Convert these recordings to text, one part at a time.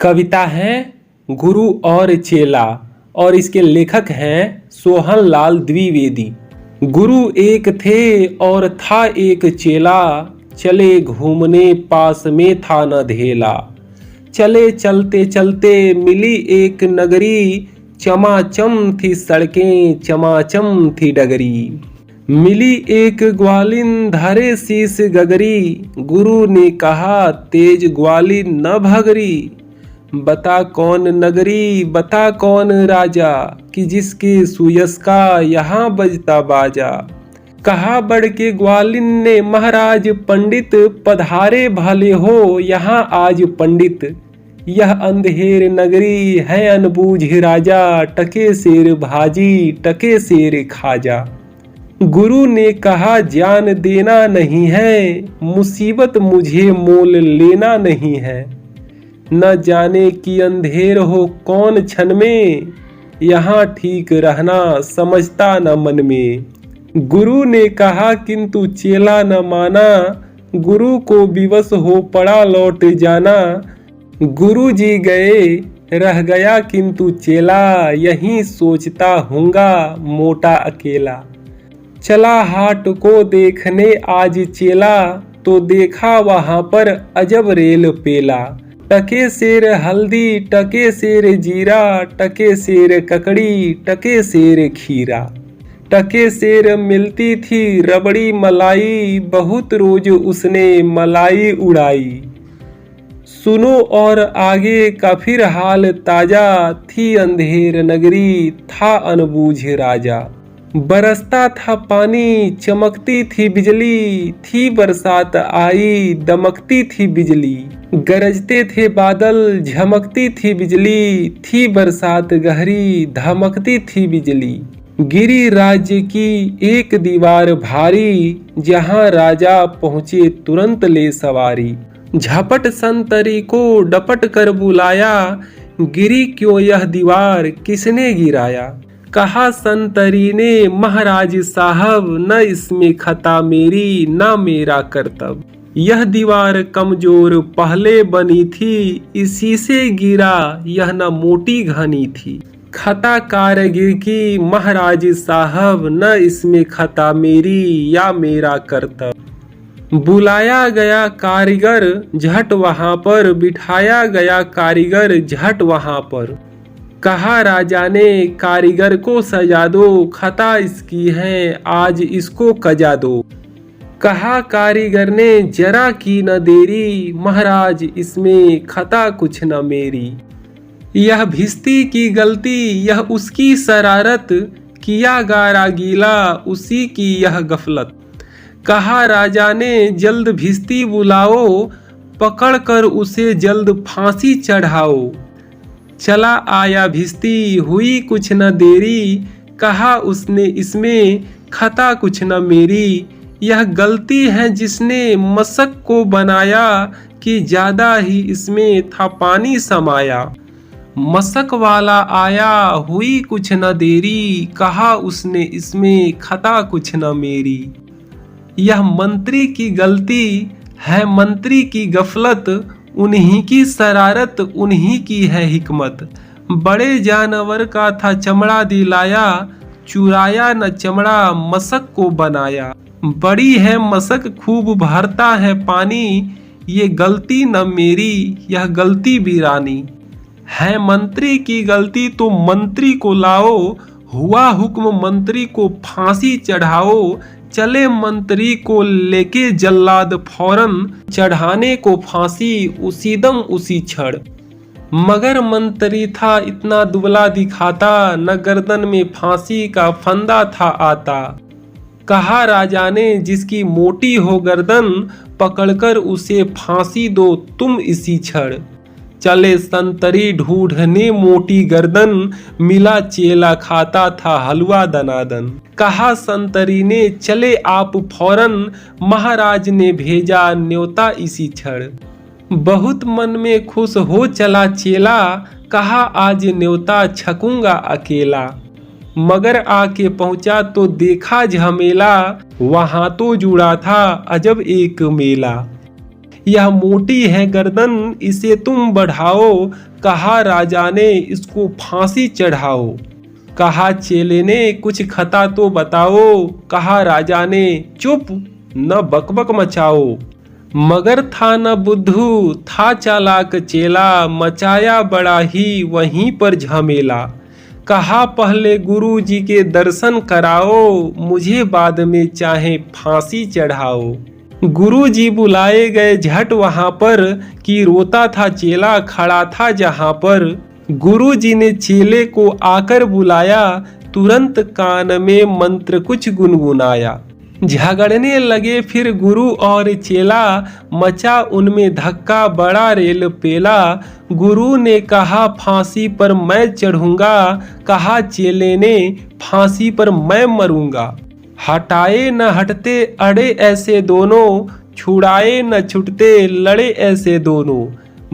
कविता है गुरु और चेला और इसके लेखक हैं सोहन लाल द्विवेदी। गुरु एक थे और था एक चेला, चले घूमने पास में था न धेला। चले चलते चलते मिली एक नगरी, चमाचम थी सड़कें चमाचम थी डगरी। मिली एक ग्वालिन धरे शीस गगरी, गुरु ने कहा तेज ग्वालिन न भगरी। बता कौन नगरी बता कौन राजा, कि जिसके सुयस का यहाँ बजता बाजा। कहा बढ़ के ग्वालिन ने महाराज पंडित, पधारे भले हो यहाँ आज पंडित। यह अंधेर नगरी है अनबूझ राजा, टके शेर भाजी टके शेर खाजा। गुरु ने कहा जान देना नहीं है, मुसीबत मुझे मोल लेना नहीं है। न जाने कि अंधेर हो कौन क्षण में, यहाँ ठीक रहना समझता न मन में। गुरु ने कहा किंतु चेला न माना, गुरु को विवश हो पड़ा लौट जाना। गुरु जी गए रह गया किंतु चेला, यहीं सोचता हूँगा मोटा अकेला। चला हाट को देखने आज चेला, तो देखा वहाँ पर अजब रेल पेला। टके शेर हल्दी टके शेर जीरा, टके शेर ककड़ी टके शेर खीरा। टके शेर मिलती थी रबड़ी मलाई, बहुत रोज उसने मलाई उड़ाई। सुनो और आगे का फिर हाल ताजा, थी अंधेर नगरी था अनबूझ राजा। बरसता था पानी चमकती थी बिजली, थी बरसात आई दमकती थी बिजली। गरजते थे बादल झमकती थी बिजली, थी बरसात गहरी धमकती थी बिजली। गिरी राज्य की एक दीवार भारी, जहां राजा पहुंचे तुरंत ले सवारी। झपट संतरी को डपट कर बुलाया, गिरी क्यों यह दीवार किसने गिराया। कहा संतरी ने महाराज साहब, न इसमें खता मेरी न मेरा कर्तव्य। यह दीवार कमजोर पहले बनी थी, इसी से गिरा यह न मोटी घनी थी। खता कारीगर की महाराज साहब, न इसमें खता मेरी या मेरा कर्तव्य। बुलाया गया कारीगर झट वहां पर, बिठाया गया कारीगर झट वहां पर। कहा राजा ने कारीगर को सजा दो, खता इसकी है आज इसको कजा दो। कहा कारीगर ने जरा की न देरी, महाराज इसमें खता कुछ न मेरी। यह भिस्ती की गलती यह उसकी शरारत, किया गारा गीला उसी की यह गफलत। कहा राजा ने जल्द भिस्ती बुलाओ, पकड़ कर उसे जल्द फांसी चढ़ाओ। चला आया भिस्ती हुई कुछ न देरी, कहा उसने इसमें खता कुछ न मेरी। यह गलती है जिसने मशक को बनाया, कि ज्यादा ही इसमें था पानी समाया। मशक वाला आया हुई कुछ न देरी, कहा उसने इसमें खता कुछ न मेरी। यह मंत्री की गलती है मंत्री की गफलत, उन्हीं की शरारत उन्हीं की है हिकमत। बड़े जानवर का था चमड़ा दिलाया, चुराया न चमड़ा मशक को बनाया। बड़ी है मशक खूब भरता है पानी, ये गलती न मेरी यह गलती वीरानी। है मंत्री की गलती तो मंत्री को लाओ, हुआ हुक्म मंत्री को फांसी चढ़ाओ। चले मंत्री को लेके जल्लाद फौरन, चढ़ाने को फांसी उसी दम उसी क्षण। मगर मंत्री था इतना दुबला दिखाता, न गर्दन में फांसी का फंदा था आता। कहा राजा ने जिसकी मोटी हो गर्दन, पकड़कर उसे फांसी दो तुम इसी क्षण। चले संतरी ढूंढने मोटी गर्दन, मिला चेला खाता था हलवा दनादन। कहा संतरी ने चले आप फौरन, महाराज ने भेजा न्योता इसी क्षण। बहुत मन में खुश हो चला चेला, कहा आज न्योता छकूंगा अकेला। मगर आके पहुंचा तो देखा झमेला, वहां तो जुड़ा था अजब एक मेला। यह मोटी है गर्दन, इसे तुम बढ़ाओ। कहा राजा ने, इसको फांसी चढ़ाओ। कहा चेले ने, कुछ खता तो बताओ। कहा राजा ने, चुप, न बकबक मचाओ। मगर था न बुद्धू, था चालाक चेला, मचाया बड़ा ही वहीं पर झमेला। कहा पहले गुरु जी के दर्शन कराओ, मुझे बाद में चाहे फांसी चढ़ाओ। गुरु जी बुलाए गए झट वहां पर, कि रोता था चेला खड़ा था जहां पर। गुरु जी ने चेले को आकर बुलाया, तुरंत कान में मंत्र कुछ गुनगुनाया। झगड़ने लगे फिर गुरु और चेला, मचा उनमें धक्का बड़ा रेल पेला। गुरु ने कहा फांसी पर मैं चढ़ूंगा, कहा चेले ने फांसी पर मैं मरूंगा। हटाए न हटते अड़े ऐसे दोनों, छुड़ाए न छुटते लड़े ऐसे दोनों।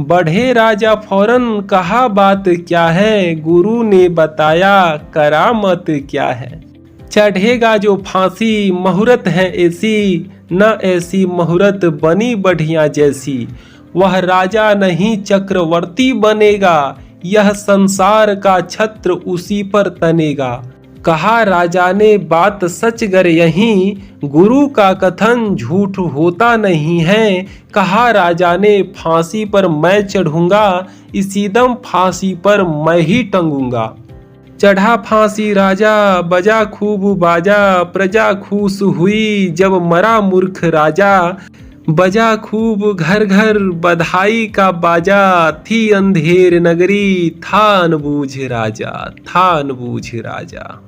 बढ़े राजा फौरन, कहा बात क्या है, गुरु ने बताया करामत क्या है। चढ़ेगा जो फांसी, मुहूर्त है ऐसी, न ऐसी मुहूर्त बनी बढ़िया जैसी। वह राजा नहीं चक्रवर्ती बनेगा, यह संसार का छत्र उसी पर तनेगा। कहा राजा ने, बात सच गर यहीं, गुरु का कथन झूठ होता नहीं है। कहा राजा ने, फांसी पर मैं चढ़ूंगा, इसी दम फांसी पर मैं ही टंगूंगा। चढ़ा फांसी राजा, बजा खूब बाजा, प्रजा खुश हुई जब मरा मूर्ख राजा। बजा खूब घर घर बधाई का बाजा, थी अंधेर नगरी था अनबूझ राजा, था अनबूझ राजा।